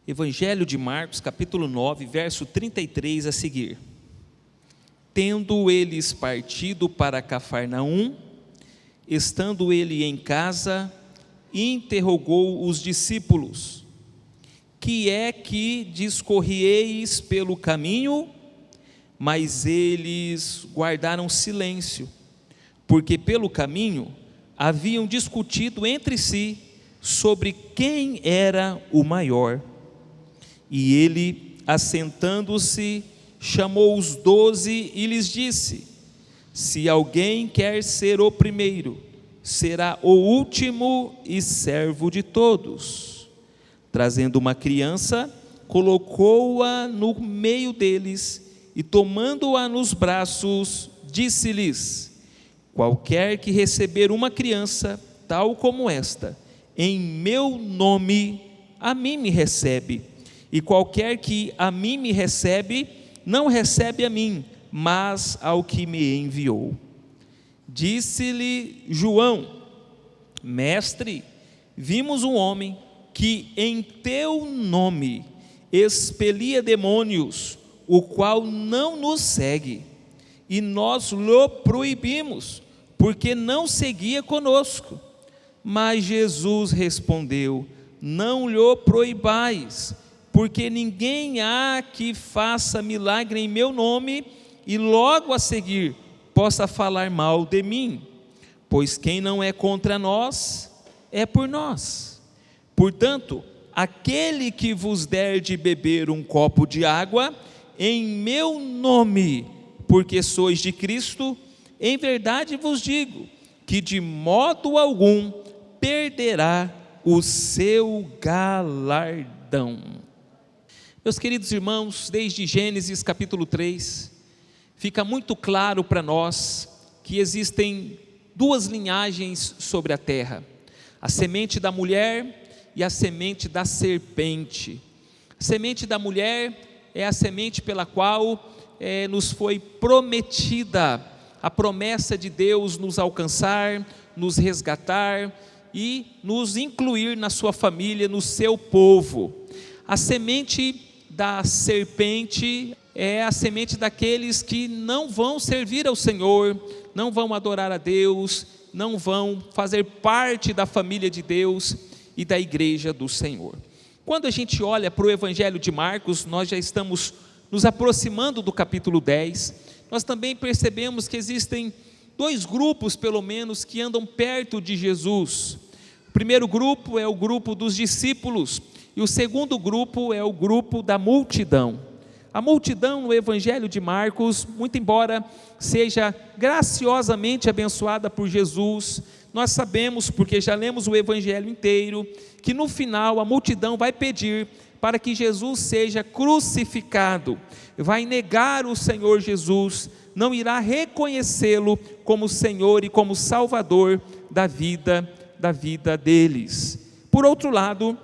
Evangelho de Marcos, capítulo 9, verso 33 a seguir. Tendo eles partido para Cafarnaum, estando ele em casa, interrogou os discípulos: que é que discorrieis pelo caminho? Mas eles guardaram silêncio, porque pelo caminho haviam discutido entre si sobre quem era o maior. E ele, assentando-se, chamou os 12 e lhes disse: se alguém quer ser o primeiro, será o último e servo de todos. Trazendo uma criança, colocou-a no meio deles e, tomando-a nos braços, disse-lhes: qualquer que receber uma criança tal como esta, em meu nome, a mim me recebe. E qualquer que a mim me recebe, não recebe a mim, mas ao que me enviou. Disse-lhe João: mestre, vimos um homem que em teu nome expelia demônios, o qual não nos segue, e nós lhe proibimos, porque não seguia conosco. Mas Jesus respondeu: não lhe proibais, porque ninguém há que faça milagre em meu nome e logo a seguir possa falar mal de mim, pois quem não é contra nós é por nós. Portanto, aquele que vos der de beber um copo de água em meu nome, porque sois de Cristo, em verdade vos digo que de modo algum perderá o seu galardão. Meus queridos irmãos, desde Gênesis capítulo 3, fica muito claro para nós que existem duas linhagens sobre a terra: a semente da mulher e a semente da serpente. A semente da mulher é a semente pela qual nos foi prometida a promessa de Deus nos alcançar, nos resgatar e nos incluir na sua família, no seu povo. A semente da serpente é a semente daqueles que não vão servir ao Senhor, não vão adorar a Deus, não vão fazer parte da família de Deus e da igreja do Senhor. Quando a gente olha para o Evangelho de Marcos, nós já estamos nos aproximando do capítulo 10, nós também percebemos que existem dois grupos, pelo menos, que andam perto de Jesus. O primeiro grupo é o grupo dos discípulos, e o segundo grupo é o grupo da multidão. A multidão no Evangelho de Marcos, muito embora seja graciosamente abençoada por Jesus, nós sabemos, porque já lemos o Evangelho inteiro, que no final a multidão vai pedir para que Jesus seja crucificado, vai negar o Senhor Jesus, não irá reconhecê-lo como Senhor e como Salvador da vida deles. Por outro lado,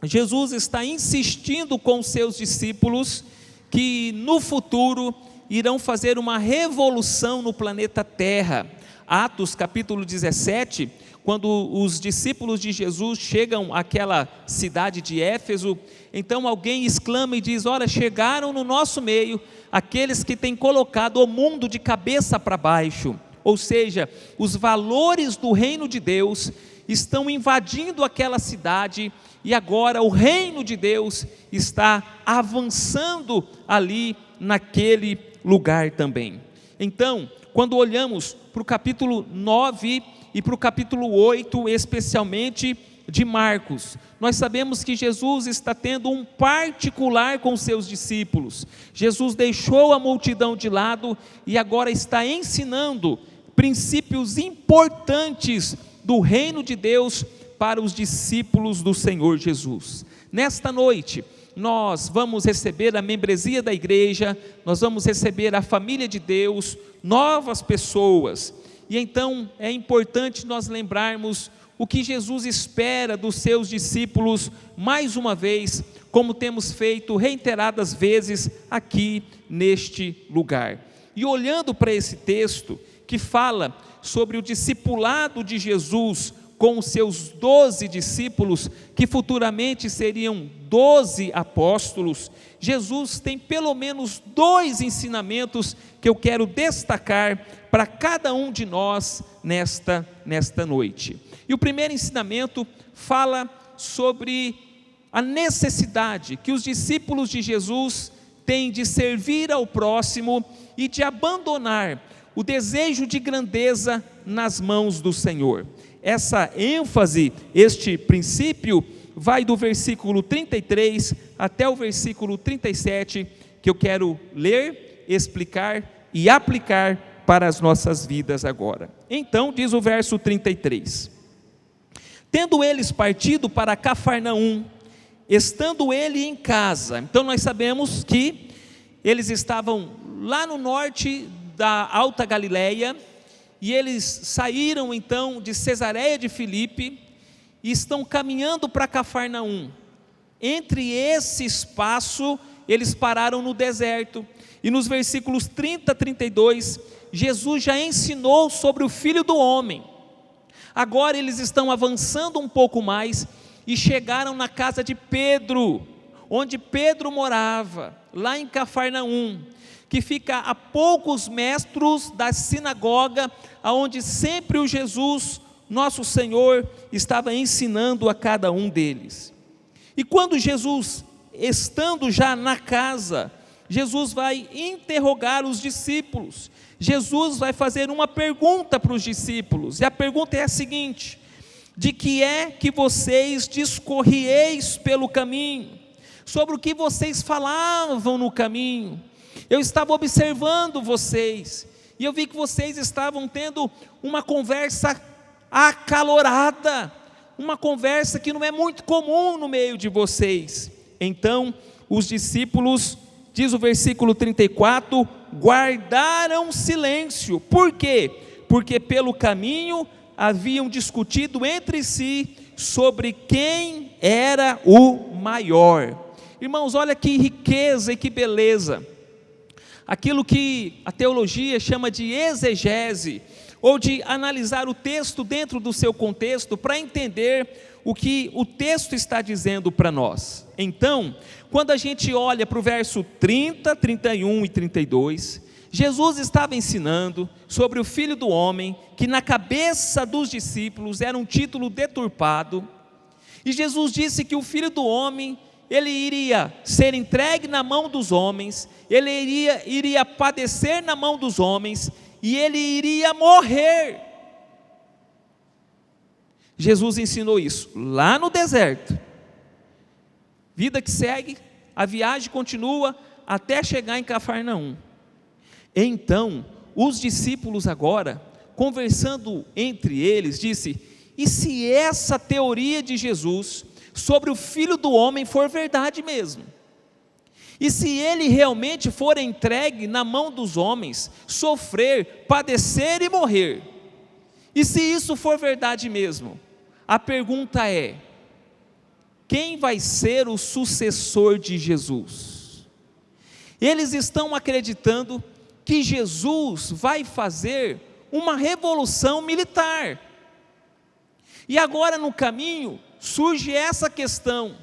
Jesus está insistindo com os seus discípulos que no futuro irão fazer uma revolução no planeta Terra. Atos capítulo 17, quando os discípulos de Jesus chegam àquela cidade de Éfeso, então alguém exclama e diz: ora, chegaram no nosso meio aqueles que têm colocado o mundo de cabeça para baixo, ou seja, os valores do reino de Deus estão invadindo aquela cidade, e agora o reino de Deus está avançando ali naquele lugar também. Então, quando olhamos para o capítulo 9 e para o capítulo 8, especialmente de Marcos, nós sabemos que Jesus está tendo um particular com seus discípulos. Jesus deixou a multidão de lado e agora está ensinando princípios importantes do reino de Deus para os discípulos do Senhor Jesus. Nesta noite, nós vamos receber a membresia da igreja, nós vamos receber a família de Deus, novas pessoas, e então é importante nós lembrarmos o que Jesus espera dos seus discípulos, mais uma vez, como temos feito reiteradas vezes aqui neste lugar. E olhando para esse texto, que fala sobre o discipulado de Jesus com os seus 12 discípulos, que futuramente seriam 12 apóstolos, Jesus tem pelo menos 2 ensinamentos que eu quero destacar para cada um de nós nesta noite. E o primeiro ensinamento fala sobre a necessidade que os discípulos de Jesus têm de servir ao próximo e de abandonar o desejo de grandeza nas mãos do Senhor. Essa ênfase, este princípio, vai do versículo 33 até o versículo 37, que eu quero ler, explicar e aplicar para as nossas vidas agora. Então, diz o verso 33: tendo eles partido para Cafarnaum, estando ele em casa. Então nós sabemos que eles estavam lá no norte da Alta Galileia, e eles saíram então de Cesareia de Filipe, e estão caminhando para Cafarnaum. Entre esse espaço, eles pararam no deserto, e nos versículos 30 a 32, Jesus já ensinou sobre o Filho do Homem. Agora eles estão avançando um pouco mais, e chegaram na casa de Pedro, onde Pedro morava, lá em Cafarnaum, que fica a poucos metros da sinagoga, aonde sempre o Jesus, nosso Senhor, estava ensinando a cada um deles. E quando Jesus, estando já na casa, Jesus vai interrogar os discípulos. Jesus vai fazer uma pergunta para os discípulos, e a pergunta é a seguinte: de que é que vocês discorrieis pelo caminho? Sobre o que vocês falavam no caminho? Eu estava observando vocês, e eu vi que vocês estavam tendo uma conversa acalorada, uma conversa que não é muito comum no meio de vocês. Então, os discípulos, diz o versículo 34, guardaram silêncio. Por quê? Porque pelo caminho haviam discutido entre si sobre quem era o maior. Irmãos, olha que riqueza e que beleza. Aquilo que a teologia chama de exegese, ou de analisar o texto dentro do seu contexto, para entender o que o texto está dizendo para nós. Então, quando a gente olha para o verso 30, 31 e 32, Jesus estava ensinando sobre o Filho do Homem, que na cabeça dos discípulos era um título deturpado, e Jesus disse que o Filho do Homem, ele iria ser entregue na mão dos homens, ele iria padecer na mão dos homens, e ele iria morrer. Jesus ensinou isso lá no deserto. Vida que segue, a viagem continua até chegar em Cafarnaum. Então, os discípulos agora, conversando entre eles, disse: e se essa teoria de Jesus sobre o Filho do Homem for verdade mesmo? E se ele realmente for entregue na mão dos homens, sofrer, padecer e morrer? E se isso for verdade mesmo? A pergunta é: quem vai ser o sucessor de Jesus? Eles estão acreditando que Jesus vai fazer uma revolução militar. E agora no caminho surge essa questão: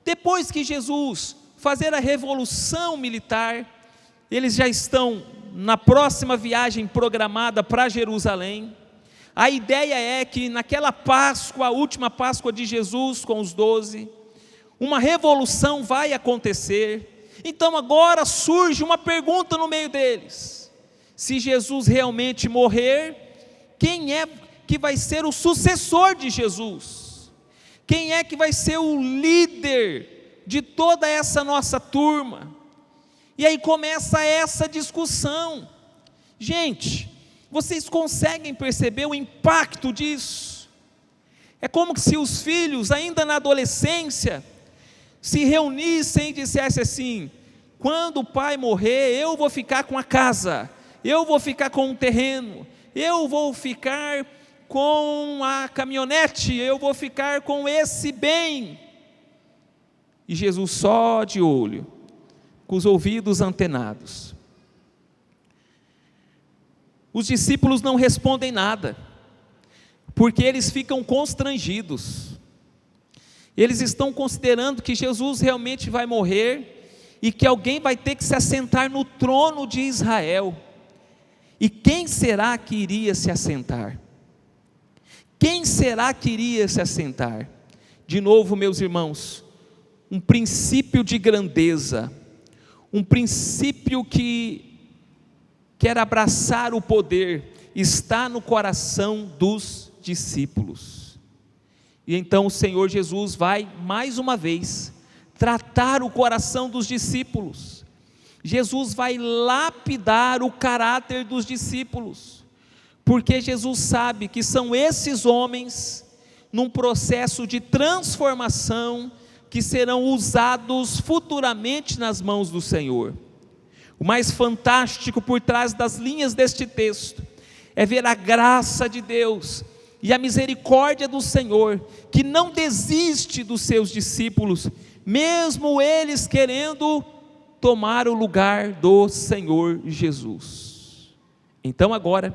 depois que Jesus fazer a revolução militar, eles já estão na próxima viagem programada para Jerusalém. A ideia é que naquela Páscoa, a última Páscoa de Jesus com os 12, uma revolução vai acontecer. Então agora surge uma pergunta no meio deles: se Jesus realmente morrer, quem é que vai ser o sucessor de Jesus? Quem é que vai ser o líder de toda essa nossa turma? E aí começa essa discussão. Gente, vocês conseguem perceber o impacto disso? É como se os filhos, ainda na adolescência, se reunissem e dissessem assim: quando o pai morrer, eu vou ficar com a casa, eu vou ficar com o terreno, eu vou ficar com a caminhonete, eu vou ficar com esse bem. E Jesus só de olho, com os ouvidos antenados. Os discípulos não respondem nada. porque eles ficam constrangidos. Eles estão considerando que Jesus realmente vai morrer e que alguém vai ter que se assentar no trono de Israel. E quem será que iria se assentar? Quem será que iria se assentar? De novo, meus irmãos, um princípio de grandeza, um princípio que quer abraçar o poder, está no coração dos discípulos. E então o Senhor Jesus vai, mais uma vez, tratar o coração dos discípulos. Jesus vai lapidar o caráter dos discípulos, porque Jesus sabe que são esses homens, num processo de transformação, que serão usados futuramente nas mãos do Senhor. O mais fantástico por trás das linhas deste texto, é ver a graça de Deus, e a misericórdia do Senhor, que não desiste dos seus discípulos, mesmo eles querendo tomar o lugar do Senhor Jesus. Então agora,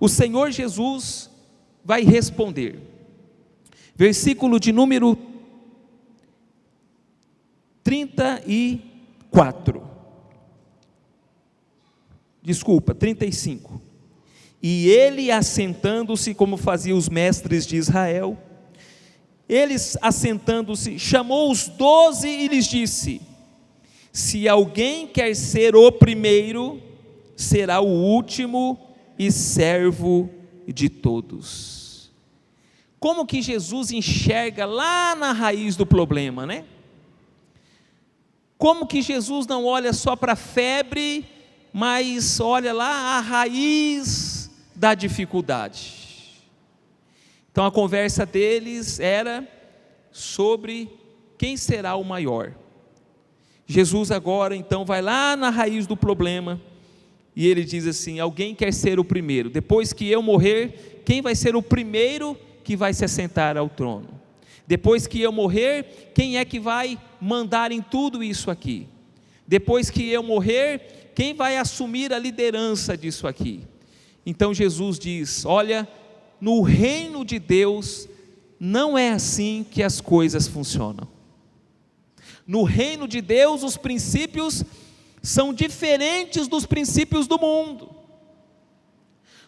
o Senhor Jesus vai responder, versículo de número 35. E ele, assentando-se, como faziam os mestres de Israel, eles assentando-se, chamou os 12 e lhes disse: se alguém quer ser o primeiro, será o último e servo de todos. Como que Jesus enxerga lá na raiz do problema, né? Como que Jesus não olha só para a febre, mas olha lá a raiz da dificuldade. Então a conversa deles era sobre quem será o maior. Jesus agora então vai lá na raiz do problema, e ele diz assim: alguém quer ser o primeiro, depois que eu morrer, quem vai ser o primeiro que vai se assentar ao trono? Depois que eu morrer, quem é que vai mandar em tudo isso aqui? Depois que eu morrer, quem vai assumir a liderança disso aqui? Então Jesus diz: olha, no reino de Deus, não é assim que as coisas funcionam. No reino de Deus, os princípios são diferentes dos princípios do mundo.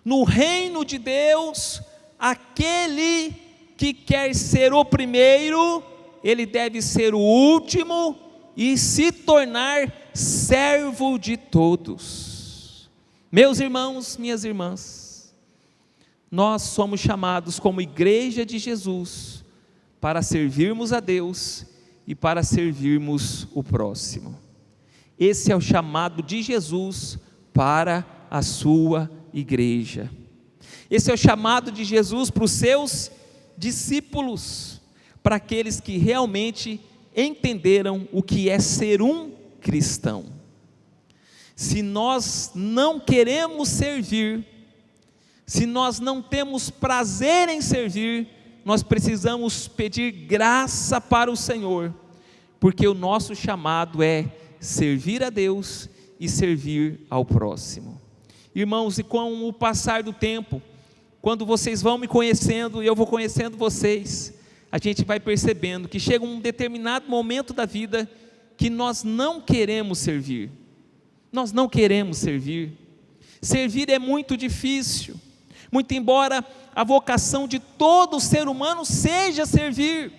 No reino de Deus, aquele que quer ser o primeiro, ele deve ser o último e se tornar servo de todos. Meus irmãos, minhas irmãs, nós somos chamados como igreja de Jesus para servirmos a Deus e para servirmos o próximo. Esse é o chamado de Jesus para a sua igreja. Esse é o chamado de Jesus para os seus discípulos, para aqueles que realmente entenderam o que é ser um cristão. Se nós não queremos servir, se nós não temos prazer em servir, nós precisamos pedir graça para o Senhor, porque o nosso chamado é servir a Deus e servir ao próximo. Irmãos, e com o passar do tempo, quando vocês vão me conhecendo e eu vou conhecendo vocês, a gente vai percebendo que chega um determinado momento da vida que nós não queremos servir. Nós não queremos servir. Servir é muito difícil, muito embora a vocação de todo ser humano seja servir.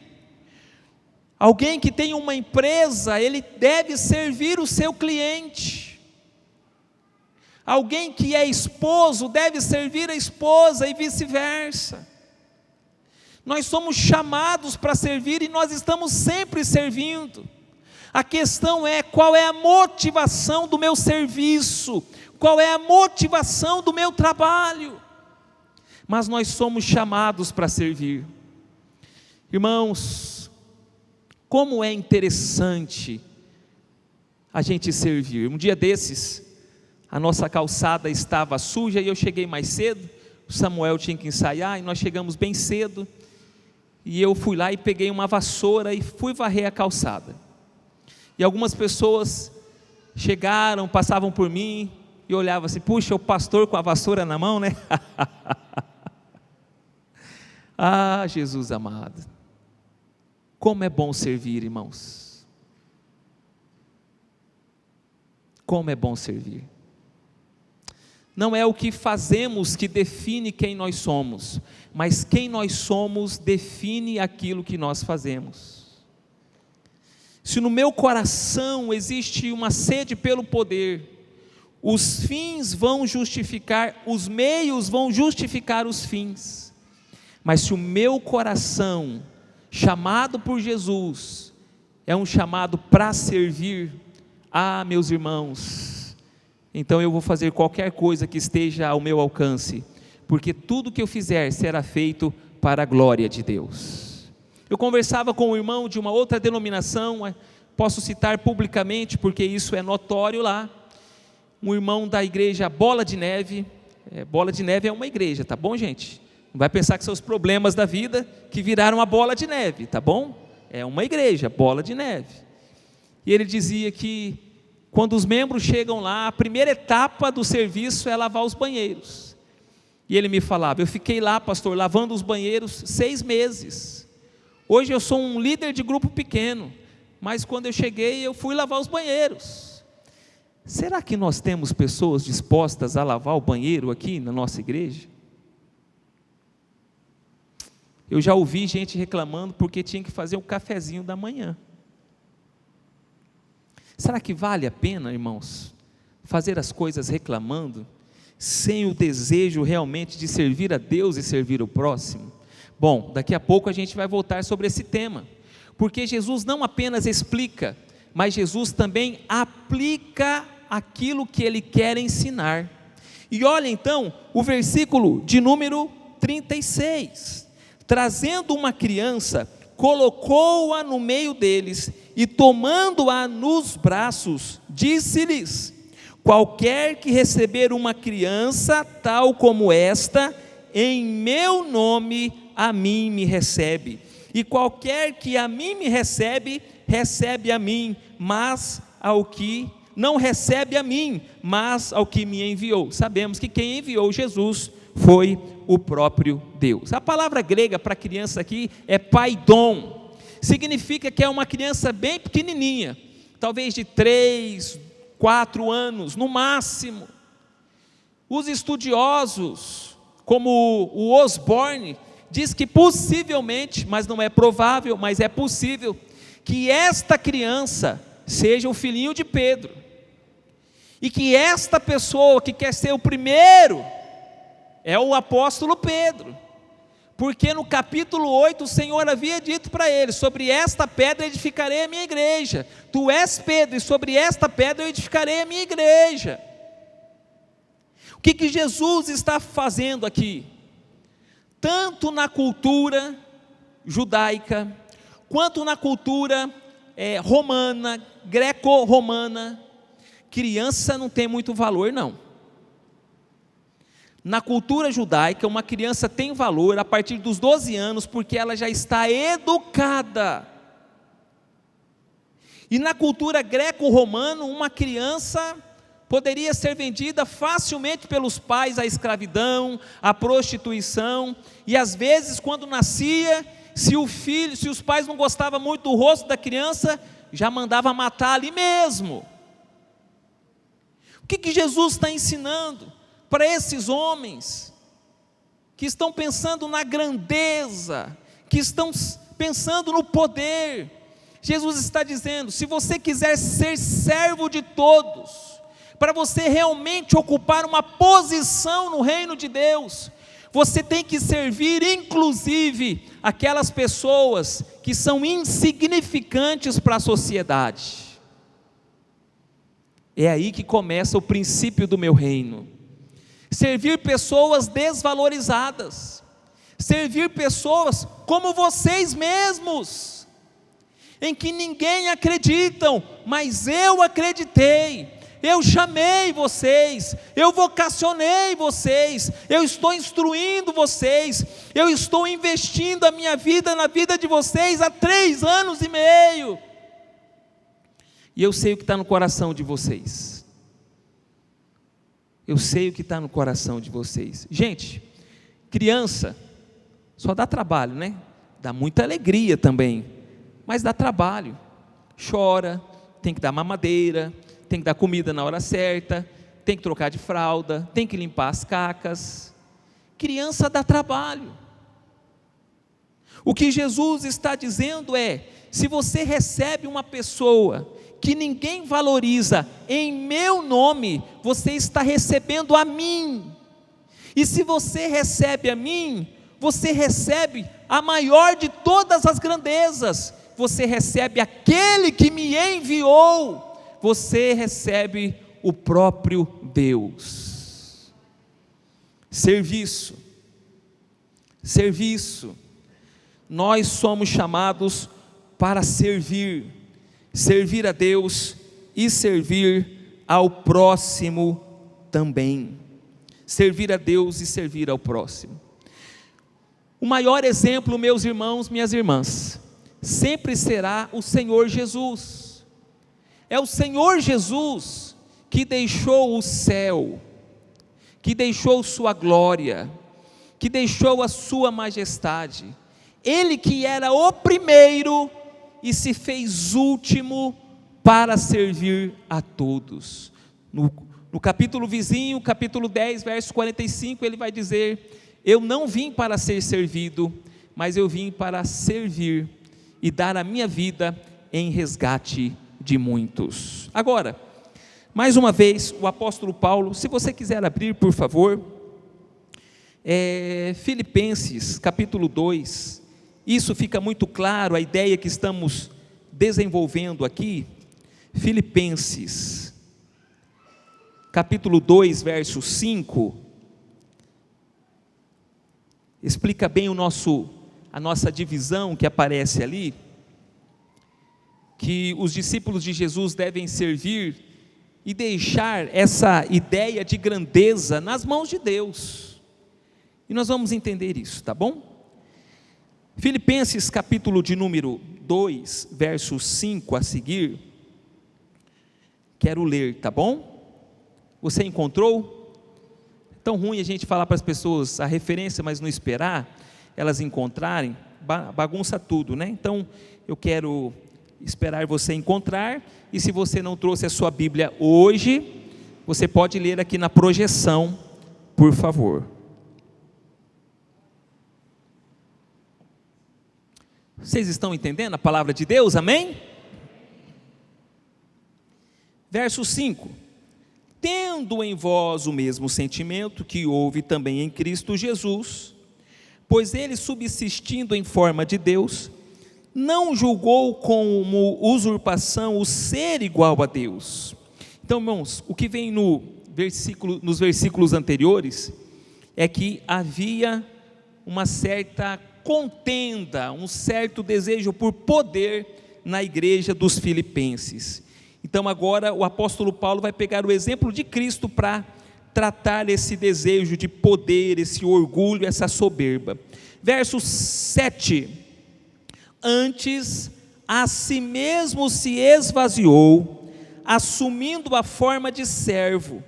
Alguém que tem uma empresa, ele deve servir o seu cliente. Alguém que é esposo deve servir a esposa e vice-versa. Nós somos chamados para servir e nós estamos sempre servindo. A questão é: qual é a motivação do meu serviço? Qual é a motivação do meu trabalho? Mas nós somos chamados para servir. Irmãos, como é interessante a gente servir. Um dia desses, a nossa calçada estava suja e eu cheguei mais cedo. O Samuel tinha que ensaiar e nós chegamos bem cedo. E eu fui lá e peguei uma vassoura e fui varrer a calçada. E algumas pessoas chegaram, passavam por mim e olhavam assim: puxa, o pastor com a vassoura na mão, né? Ah, Jesus amado, como é bom servir, irmãos. Como é bom servir. Não é o que fazemos que define quem nós somos, mas quem nós somos define aquilo que nós fazemos. Se no meu coração existe uma sede pelo poder, os fins vão justificar, os meios vão justificar os fins. Mas se o meu coração, chamado por Jesus, é um chamado para servir, meus irmãos, então eu vou fazer qualquer coisa que esteja ao meu alcance, porque tudo que eu fizer será feito para a glória de Deus. Eu conversava com um irmão de uma outra denominação, posso citar publicamente, porque isso é notório lá, um irmão da igreja Bola de Neve. Bola de Neve é uma igreja, tá bom, gente? Não vai pensar que são os problemas da vida que viraram a bola de neve, tá bom? É uma igreja, Bola de Neve. E ele dizia que quando os membros chegam lá, a primeira etapa do serviço é lavar os banheiros. E ele me falava: eu fiquei lá, pastor, lavando os banheiros 6 meses. Hoje eu sou um líder de grupo pequeno, mas quando eu cheguei eu fui lavar os banheiros. Será que nós temos pessoas dispostas a lavar o banheiro aqui na nossa igreja? Eu já ouvi gente reclamando porque tinha que fazer um cafezinho da manhã. Será que vale a pena, irmãos, fazer as coisas reclamando, sem o desejo realmente de servir a Deus e servir o próximo? Bom, daqui a pouco a gente vai voltar sobre esse tema, porque Jesus não apenas explica, mas Jesus também aplica aquilo que Ele quer ensinar. E olha então o versículo de número 36, trazendo uma criança, colocou-a no meio deles, e tomando-a nos braços, disse-lhes: qualquer que receber uma criança tal como esta, em meu nome, a mim me recebe, e qualquer que a mim me recebe, recebe a mim, mas ao que não recebe a mim, mas ao que me enviou. Sabemos que quem enviou Jesus foi o próprio Deus. A palavra grega para criança aqui é paidon, significa que é uma criança bem pequenininha, talvez de 3, 4 anos no máximo. Os estudiosos, como o Osborne, diz que possivelmente, mas não é provável, mas é possível, que esta criança seja o filhinho de Pedro, e que esta pessoa que quer ser o primeiro é o apóstolo Pedro, porque no capítulo 8 o Senhor havia dito para ele: sobre esta pedra edificarei a minha igreja, tu és Pedro, e sobre esta pedra eu edificarei a minha igreja. O que Jesus está fazendo aqui? Tanto na cultura judaica, quanto na cultura romana, greco-romana, criança não tem muito valor não. Na cultura judaica, uma criança tem valor a partir dos 12 anos, porque ela já está educada. E na cultura greco-romana, uma criança poderia ser vendida facilmente pelos pais à escravidão, à prostituição, e às vezes quando nascia, se os pais não gostavam muito do rosto da criança, já mandava matar ali mesmo. O que Jesus está ensinando para esses homens que estão pensando na grandeza, que estão pensando no poder? Jesus está dizendo: se você quiser ser servo de todos, para você realmente ocupar uma posição no reino de Deus, você tem que servir inclusive aquelas pessoas que são insignificantes para a sociedade. É aí que começa o princípio do meu reino. Servir pessoas desvalorizadas, servir pessoas como vocês mesmos, em que ninguém acreditam, mas eu acreditei, eu chamei vocês, eu vocacionei vocês, eu estou instruindo vocês, eu estou investindo a minha vida na vida de vocês há 3 anos e meio, e eu sei o que está no coração de vocês. Eu sei o que está no coração de vocês. Gente, criança Só dá trabalho, né? Dá muita alegria também, mas dá trabalho. Chora, tem que dar mamadeira, tem que dar comida na hora certa, tem que trocar de fralda, tem que limpar as cacas. Criança dá trabalho. O que Jesus está dizendo é: se você recebe uma pessoa que ninguém valoriza em meu nome, você está recebendo a mim. E se você recebe a mim, você recebe a maior de todas as grandezas. Você recebe aquele que me enviou. Você recebe o próprio Deus. Serviço. Serviço. Nós somos chamados para servir. Servir a Deus e servir ao próximo também. Servir a Deus e servir ao próximo. O maior exemplo, meus irmãos, minhas irmãs, sempre será o Senhor Jesus. É o Senhor Jesus que deixou o céu, que deixou sua glória, que deixou a sua majestade. Ele que era o primeiro e se fez último para servir a todos. No capítulo vizinho, capítulo 10, verso 45, ele vai dizer: eu não vim para ser servido, mas eu vim para servir e dar a minha vida em resgate de muitos. Agora, mais uma vez, o apóstolo Paulo, se você quiser abrir, por favor, Filipenses, capítulo 2, isso fica muito claro, a ideia que estamos desenvolvendo aqui. Filipenses, capítulo 2, verso 5, explica bem a nossa divisão que aparece ali, que os discípulos de Jesus devem servir e deixar essa ideia de grandeza nas mãos de Deus, e nós vamos entender isso, tá bom? Filipenses capítulo de número 2, verso 5 a seguir, quero ler, tá bom? Você encontrou? É tão ruim a gente falar para as pessoas a referência, mas não esperar elas encontrarem, bagunça tudo, né? Então, eu quero esperar você encontrar, e se você não trouxe a sua Bíblia hoje, você pode ler aqui na projeção, por favor. Vocês estão entendendo a palavra de Deus? Amém? Verso 5: tendo em vós o mesmo sentimento que houve também em Cristo Jesus, pois ele, subsistindo em forma de Deus, não julgou como usurpação o ser igual a Deus. Então, irmãos, o que vem nos versículos anteriores é que havia uma certa contenda, um certo desejo por poder na igreja dos filipenses. Então agora o apóstolo Paulo vai pegar o exemplo de Cristo para tratar esse desejo de poder, esse orgulho, essa soberba. Verso 7: antes a si mesmo se esvaziou, assumindo a forma de servo,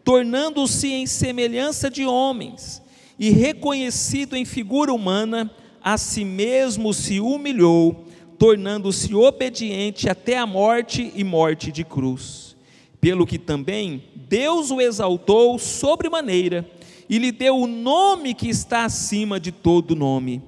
tornando-se em semelhança de homens, e reconhecido em figura humana, a si mesmo se humilhou, tornando-se obediente até a morte e morte de cruz. Pelo que também Deus o exaltou sobremaneira, e lhe deu o nome que está acima de todo nome,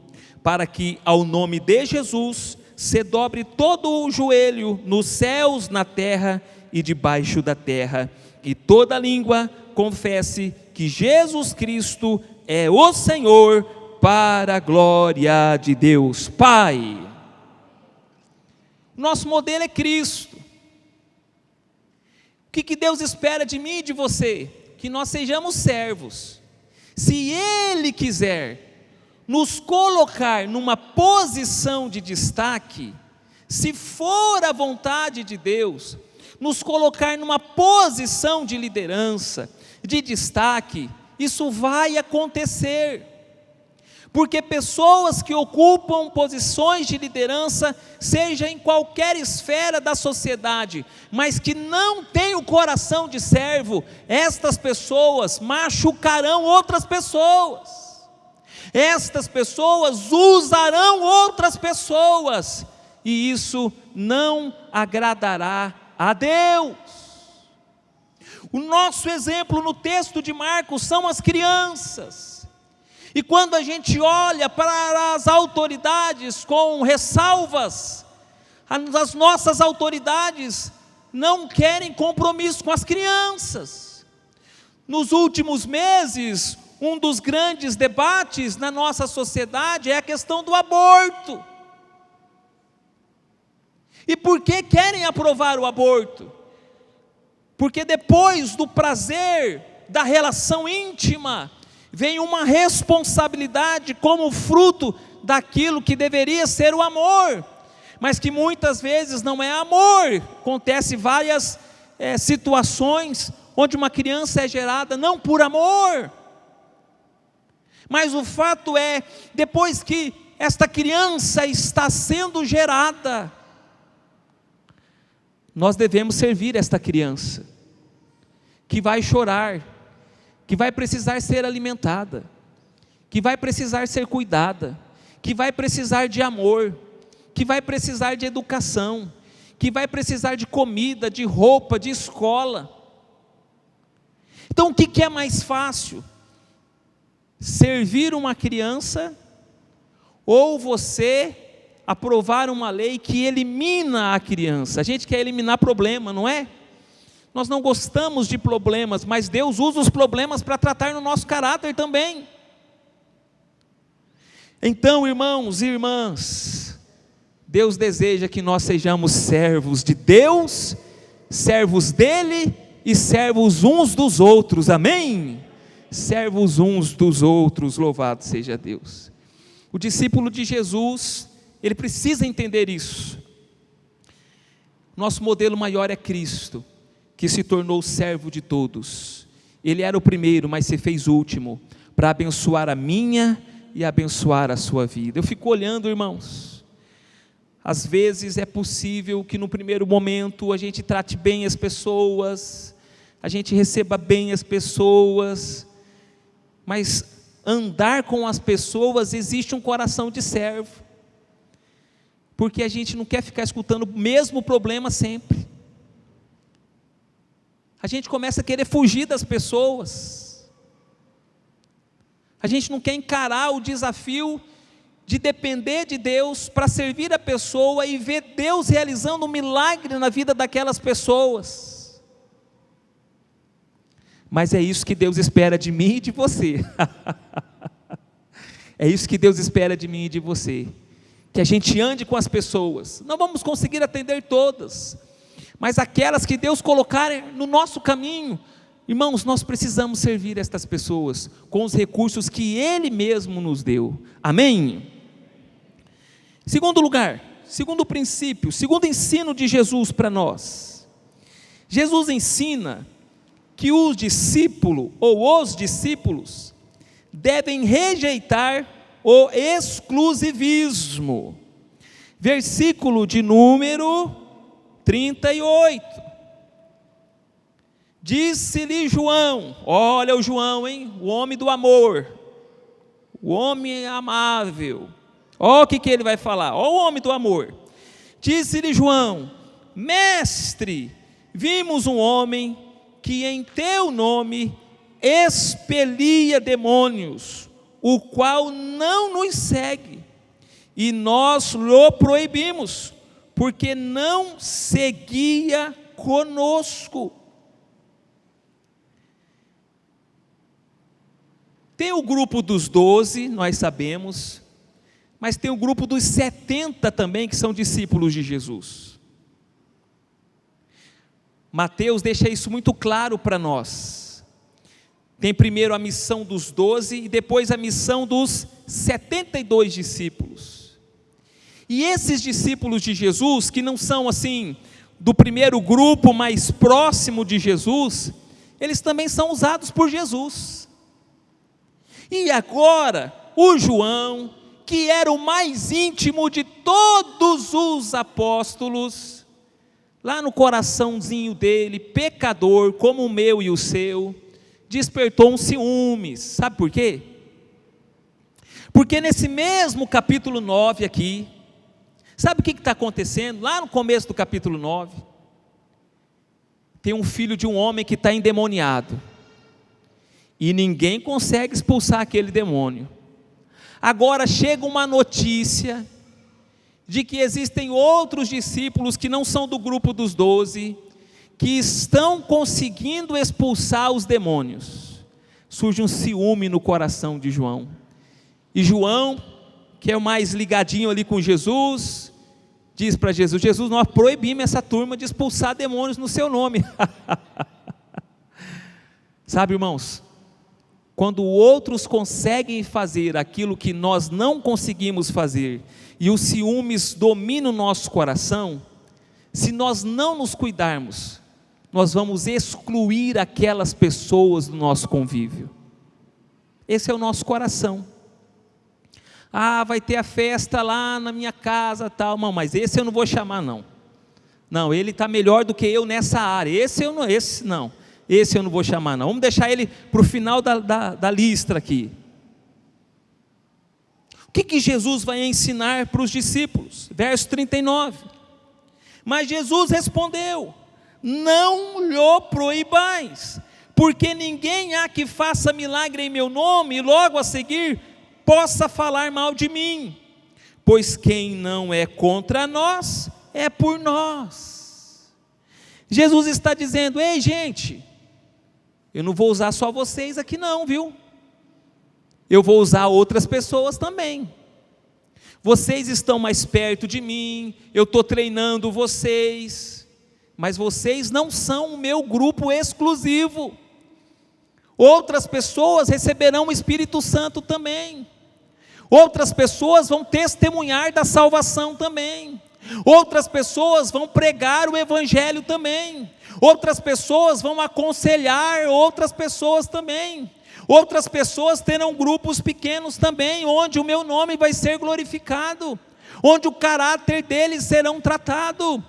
para que ao nome de Jesus se dobre todo o joelho, nos céus, na terra e debaixo da terra, e toda língua confesse que Jesus Cristo é o Senhor, para a glória de Deus Pai. Nosso modelo é Cristo. O que Deus espera de mim e de você? Que nós sejamos servos. Se Ele quiser nos colocar numa posição de destaque, se for a vontade de Deus, nos colocar numa posição de liderança, de destaque, isso vai acontecer. Porque pessoas que ocupam posições de liderança, seja em qualquer esfera da sociedade, mas que não têm o coração de servo, estas pessoas machucarão outras pessoas. Estas pessoas usarão outras pessoas, e isso não agradará a Deus. O nosso exemplo no texto de Marcos são as crianças. E quando a gente olha para as autoridades com ressalvas, as nossas autoridades não querem compromisso com as crianças. Nos últimos meses, um dos grandes debates na nossa sociedade é a questão do aborto. E por que querem aprovar o aborto? Porque depois do prazer da relação íntima, vem uma responsabilidade como fruto daquilo que deveria ser o amor, mas que muitas vezes não é amor. Acontece várias situações onde uma criança é gerada não por amor, mas o fato é, depois que esta criança está sendo gerada, nós devemos servir esta criança, que vai chorar, que vai precisar ser alimentada, que vai precisar ser cuidada, que vai precisar de amor, que vai precisar de educação, que vai precisar de comida, de roupa, de escola. Então o que é mais fácil? Servir uma criança, ou você aprovar uma lei que elimina a criança? A gente quer eliminar problema, não é? Nós não gostamos de problemas, mas Deus usa os problemas para tratar no nosso caráter também. Então, irmãos e irmãs, Deus deseja que nós sejamos servos de Deus, servos dEle e servos uns dos outros, amém? Servos uns dos outros, louvado seja Deus. O discípulo de Jesus, ele precisa entender isso. Nosso modelo maior é Cristo, que se tornou servo de todos. Ele era o primeiro, mas se fez último, para abençoar a minha e abençoar a sua vida. Eu fico olhando, irmãos, às vezes é possível que no primeiro momento a gente trate bem as pessoas, a gente receba bem as pessoas, mas andar com as pessoas existe um coração de servo, porque a gente não quer ficar escutando o mesmo problema sempre. A gente começa a querer fugir das pessoas. A gente não quer encarar o desafio de depender de Deus para servir a pessoa e ver Deus realizando um milagre na vida daquelas pessoas. Mas é isso que Deus espera de mim e de você. É isso que Deus espera de mim e de você. Que a gente ande com as pessoas. Não vamos conseguir atender todas, mas aquelas que Deus colocar no nosso caminho, irmãos, nós precisamos servir estas pessoas com os recursos que Ele mesmo nos deu, amém? Segundo lugar, segundo princípio, segundo ensino de Jesus para nós, Jesus ensina que o discípulo ou os discípulos devem rejeitar o exclusivismo. Versículo de número 38, disse-lhe João, olha o João, hein? O homem do amor, o homem amável, olha o que ele vai falar, olha o homem do amor. Disse-lhe João, mestre, vimos um homem que em teu nome expelia demônios, o qual não nos segue, e nós lhe proibimos, porque não seguia conosco. Tem o grupo dos 12, nós sabemos, mas tem o grupo dos 70 também, que são discípulos de Jesus. Mateus deixa isso muito claro para nós. Tem primeiro a missão dos 12 e depois a missão dos 72 discípulos. E esses discípulos de Jesus, que não são assim, do primeiro grupo mais próximo de Jesus, eles também são usados por Jesus. E agora, o João, que era o mais íntimo de todos os apóstolos, lá no coraçãozinho dele, pecador, como o meu e o seu, despertou um ciúmes. Sabe por quê? Porque nesse mesmo capítulo 9 aqui, sabe o que está acontecendo? Lá no começo do capítulo 9, tem um filho de um homem que está endemoniado, e ninguém consegue expulsar aquele demônio. Agora chega uma notícia de que existem outros discípulos que não são do grupo dos 12, que estão conseguindo expulsar os demônios. Surge um ciúme no coração de João, e João, que é o mais ligadinho ali com Jesus, diz para Jesus: Jesus, nós proibimos essa turma de expulsar demônios no seu nome. Sabe, irmãos, quando outros conseguem fazer aquilo que nós não conseguimos fazer, e os ciúmes dominam o nosso coração, se nós não nos cuidarmos, nós vamos excluir aquelas pessoas do nosso convívio. Esse é o nosso coração. Ah, vai ter a festa lá na minha casa, tal, mas esse eu não vou chamar não. Não, ele está melhor do que eu nessa área. Esse eu não vou chamar não. Vamos deixar ele para o final da lista aqui. O que Jesus vai ensinar para os discípulos? Verso 39. Mas Jesus respondeu: não lhe proibais, porque ninguém há que faça milagre em meu nome, e logo a seguir possa falar mal de mim, pois quem não é contra nós, é por nós. Jesus está dizendo: ei gente, eu não vou usar só vocês aqui não, viu? Eu vou usar outras pessoas também. Vocês estão mais perto de mim, eu estou treinando vocês, mas vocês não são o meu grupo exclusivo. Outras pessoas receberão o Espírito Santo também. Outras pessoas vão testemunhar da salvação também. Outras pessoas vão pregar o Evangelho também. Outras pessoas vão aconselhar outras pessoas também. Outras pessoas terão grupos pequenos também, onde o meu nome vai ser glorificado, onde o caráter deles serão tratado.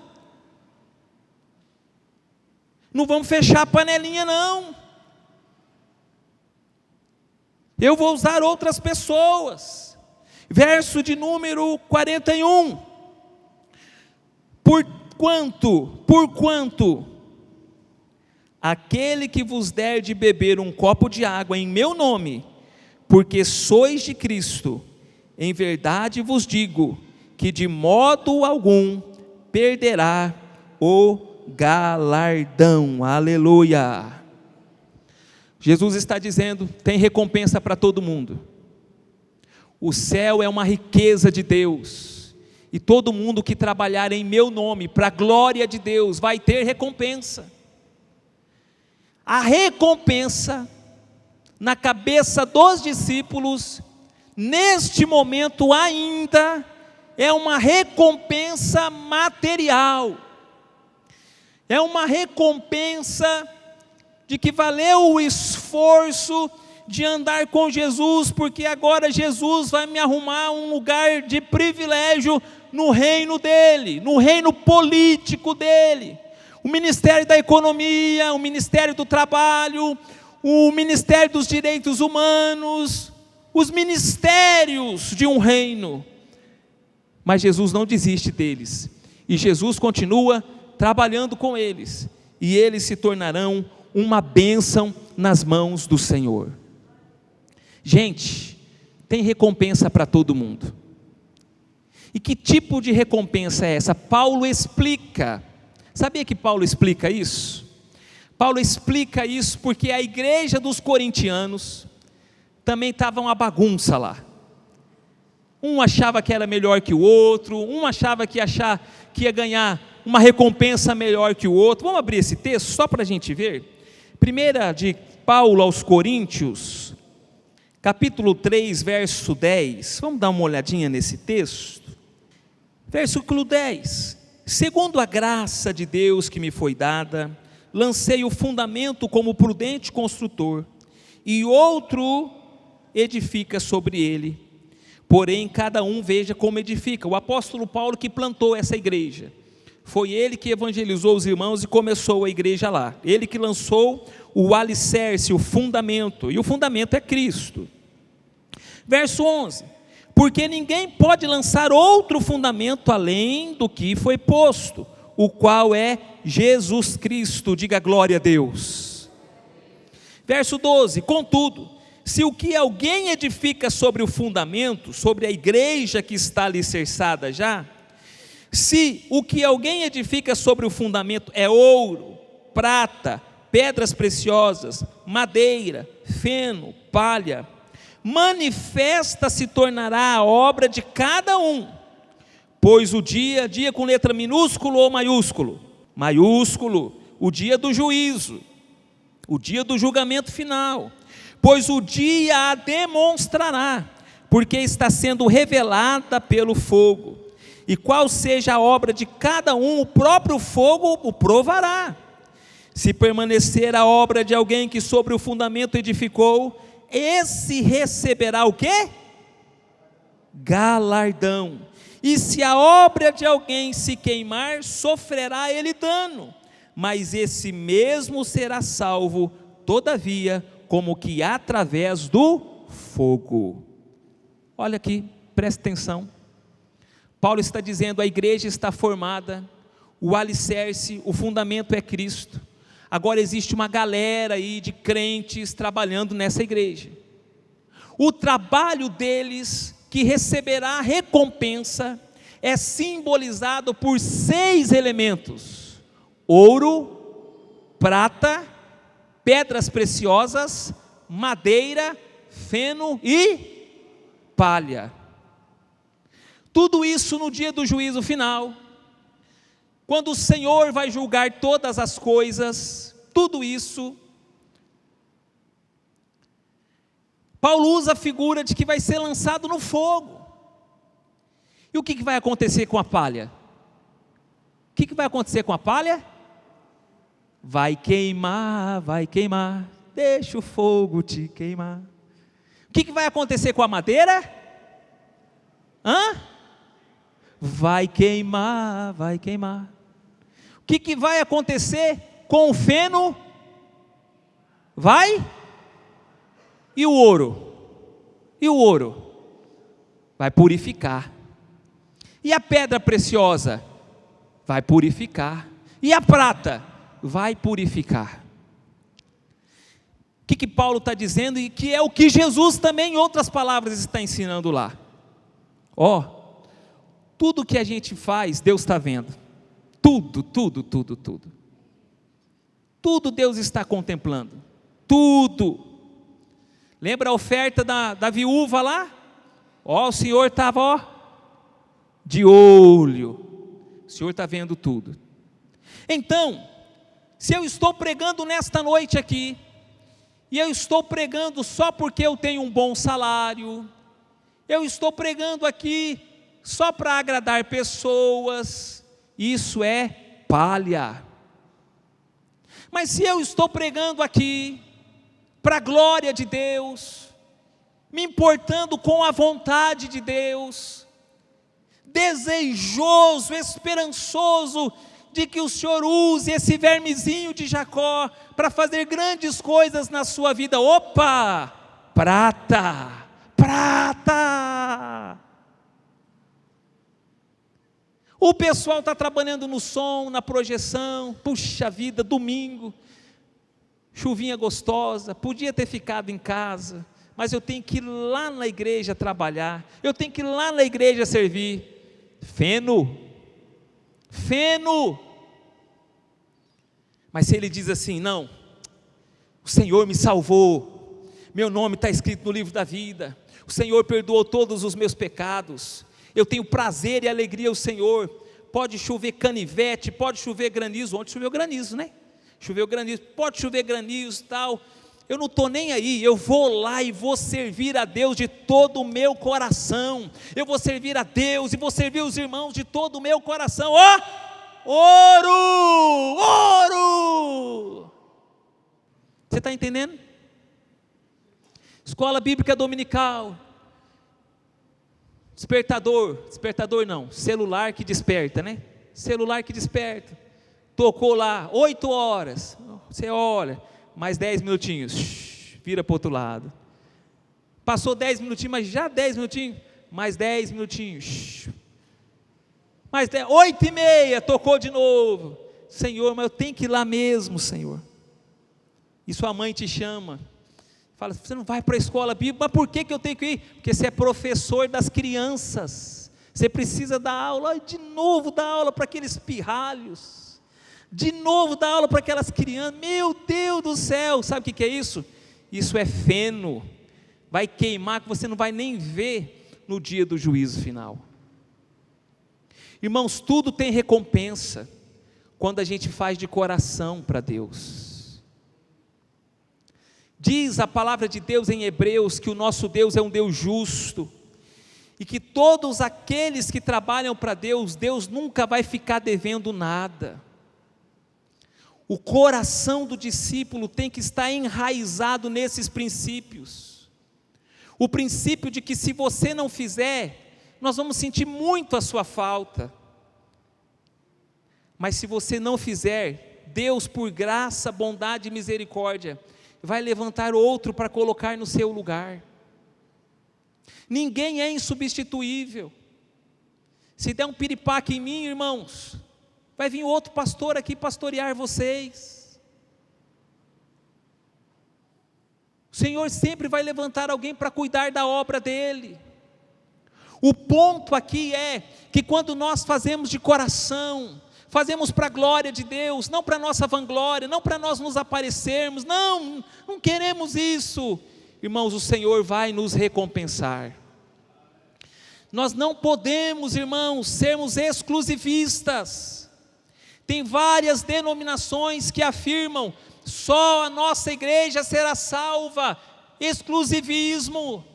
Não vamos fechar a panelinha não. Eu vou usar outras pessoas. Verso de número 41. Porquanto aquele que vos der de beber um copo de água em meu nome, porque sois de Cristo, em verdade vos digo, que de modo algum perderá o galardão. Aleluia. Jesus está dizendo: tem recompensa para todo mundo. O céu é uma riqueza de Deus, e todo mundo que trabalhar em meu nome, para a glória de Deus, vai ter recompensa. A recompensa, na cabeça dos discípulos, neste momento ainda, é uma recompensa material, é uma recompensa de que valeu o esforço de andar com Jesus, porque agora Jesus vai me arrumar um lugar de privilégio no reino dele, no reino político dele, o Ministério da Economia, o Ministério do Trabalho, o Ministério dos Direitos Humanos, os ministérios de um reino. Mas Jesus não desiste deles, e Jesus continua trabalhando com eles, e eles se tornarão uma bênção nas mãos do Senhor. Gente, tem recompensa para todo mundo. E que tipo de recompensa é essa? Paulo explica. Sabia que Paulo explica isso? Paulo explica isso porque a igreja dos corintianos também estava uma bagunça lá. Um achava que era melhor que o outro, um achava que ia ganhar uma recompensa melhor que o outro. Vamos abrir esse texto só para a gente ver? Primeira de Paulo aos Coríntios, capítulo 3, verso 10, vamos dar uma olhadinha nesse texto, versículo 10, segundo a graça de Deus que me foi dada, lancei o fundamento como prudente construtor, e outro edifica sobre ele, porém cada um veja como edifica. O apóstolo Paulo que plantou essa igreja, foi ele que evangelizou os irmãos e começou a igreja lá, ele que lançou o alicerce, o fundamento, e o fundamento é Cristo. Verso 11: porque ninguém pode lançar outro fundamento além do que foi posto, o qual é Jesus Cristo. Diga glória a Deus. Verso 12: contudo, se o que alguém edifica sobre o fundamento, sobre a igreja que está alicerçada já, se o que alguém edifica sobre o fundamento é ouro, prata, pedras preciosas, madeira, feno, palha, manifesta se tornará a obra de cada um, pois o dia com letra minúsculo ou maiúsculo, o dia do juízo, o dia do julgamento final, pois o dia a demonstrará, porque está sendo revelada pelo fogo, e qual seja a obra de cada um, o próprio fogo o provará. Se permanecer a obra de alguém que sobre o fundamento edificou, esse receberá o quê? Galardão. E se a obra de alguém se queimar, sofrerá ele dano, mas esse mesmo será salvo, todavia, como que através do fogo. Olha aqui, presta atenção. Paulo está dizendo: a igreja está formada, o alicerce, o fundamento é Cristo. Agora existe uma galera aí de crentes trabalhando nessa igreja. O trabalho deles, que receberá recompensa, é simbolizado por 6 elementos: ouro, prata, pedras preciosas, madeira, feno e palha. Tudo isso no dia do juízo final, quando o Senhor vai julgar todas as coisas, tudo isso, Paulo usa a figura de que vai ser lançado no fogo. E o que vai acontecer com a palha? O que vai acontecer com a palha? Vai queimar, deixa o fogo te queimar. O que vai acontecer com a madeira? Vai queimar. O que vai acontecer com o feno? E o ouro? Vai purificar. E a pedra preciosa? Vai purificar. E a prata? Vai purificar. O que Paulo está dizendo, e que é o que Jesus também, em outras palavras, está ensinando lá? Tudo que a gente faz, Deus está vendo. Tudo. Tudo Deus está contemplando. Tudo. Lembra a oferta da viúva lá? O Senhor estava de olho. O Senhor está vendo tudo. Então, se eu estou pregando nesta noite aqui, e eu estou pregando só porque eu tenho um bom salário, eu estou pregando aqui só para agradar pessoas, isso é palha. Mas se eu estou pregando aqui para a glória de Deus, me importando com a vontade de Deus, desejoso, esperançoso de que o Senhor use esse vermezinho de Jacó para fazer grandes coisas na sua vida. Prata. O pessoal está trabalhando no som, na projeção, puxa vida, domingo, chuvinha gostosa, podia ter ficado em casa, mas eu tenho que ir lá na igreja trabalhar, eu tenho que ir lá na igreja servir. Feno. Mas se ele diz assim: não, o Senhor me salvou, meu nome está escrito no livro da vida, o Senhor perdoou todos os meus pecados, eu tenho prazer e alegria ao Senhor. Pode chover canivete, pode chover granizo. Ontem choveu granizo, né? Choveu granizo, pode chover granizo e tal. Eu não estou nem aí, eu vou lá e vou servir a Deus de todo o meu coração. Eu vou servir a Deus e vou servir os irmãos de todo o meu coração. Ouro! Você está entendendo? Escola bíblica dominical. Despertador não, celular que desperta, né? Celular que desperta. Tocou lá, 8 horas, você olha, mais 10 minutinhos, vira para o outro lado. Passou 10 minutinhos, mas já 10 minutinhos, mais 10 minutinhos, mais 10, 8h30, tocou de novo. Senhor, mas eu tenho que ir lá mesmo, Senhor. E sua mãe te chama, fala, você não vai para a escola bíblica, mas por que eu tenho que ir? Porque você é professor das crianças, você precisa dar aula, de novo dar aula para aqueles pirralhos, de novo dar aula para aquelas crianças, meu Deus do céu, sabe o que é isso? Isso é feno, vai queimar que você não vai nem ver no dia do juízo final. Irmãos, tudo tem recompensa, quando a gente faz de coração para Deus. Diz a palavra de Deus em Hebreus, que o nosso Deus é um Deus justo, e que todos aqueles que trabalham para Deus, Deus nunca vai ficar devendo nada. O coração do discípulo tem que estar enraizado nesses princípios. O princípio de que se você não fizer, nós vamos sentir muito a sua falta. Mas se você não fizer, Deus, por graça, bondade e misericórdia, vai levantar outro para colocar no seu lugar. Ninguém é insubstituível. Se der um piripaque em mim, irmãos, vai vir outro pastor aqui pastorear vocês. O Senhor sempre vai levantar alguém para cuidar da obra dEle. O ponto aqui é que quando nós fazemos de coração, fazemos para a glória de Deus, não para a nossa vanglória, não para nós nos aparecermos, não queremos isso. Irmãos, o Senhor vai nos recompensar. Nós não podemos, irmãos, sermos exclusivistas. Tem várias denominações que afirmam, só a nossa igreja será salva, exclusivismo.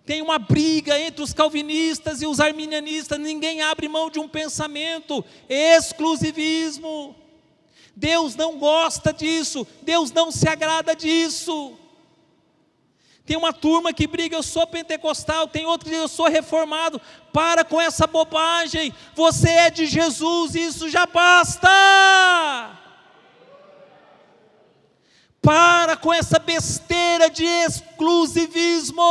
Tem uma briga entre os calvinistas e os arminianistas, ninguém abre mão de um pensamento, exclusivismo. Deus não gosta disso, Deus não se agrada disso. Tem uma turma que briga, eu sou pentecostal, tem outra que eu sou reformado. Para com essa bobagem, você é de Jesus, isso já basta. Para com essa besteira de exclusivismo,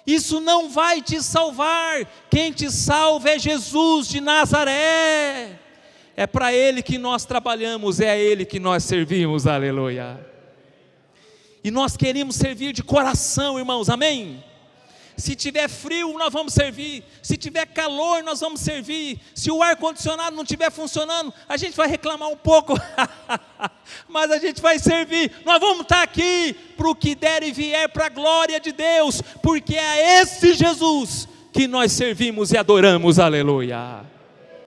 isso não vai te salvar. Quem te salva é Jesus de Nazaré, é para Ele que nós trabalhamos, é a Ele que nós servimos, aleluia. E nós queremos servir de coração, irmãos, amém? Se tiver frio, nós vamos servir. Se tiver calor, nós vamos servir. Se o ar-condicionado não estiver funcionando, a gente vai reclamar um pouco, mas a gente vai servir. Nós vamos estar aqui para o que der e vier, para a glória de Deus, porque é a esse Jesus que nós servimos e adoramos, aleluia.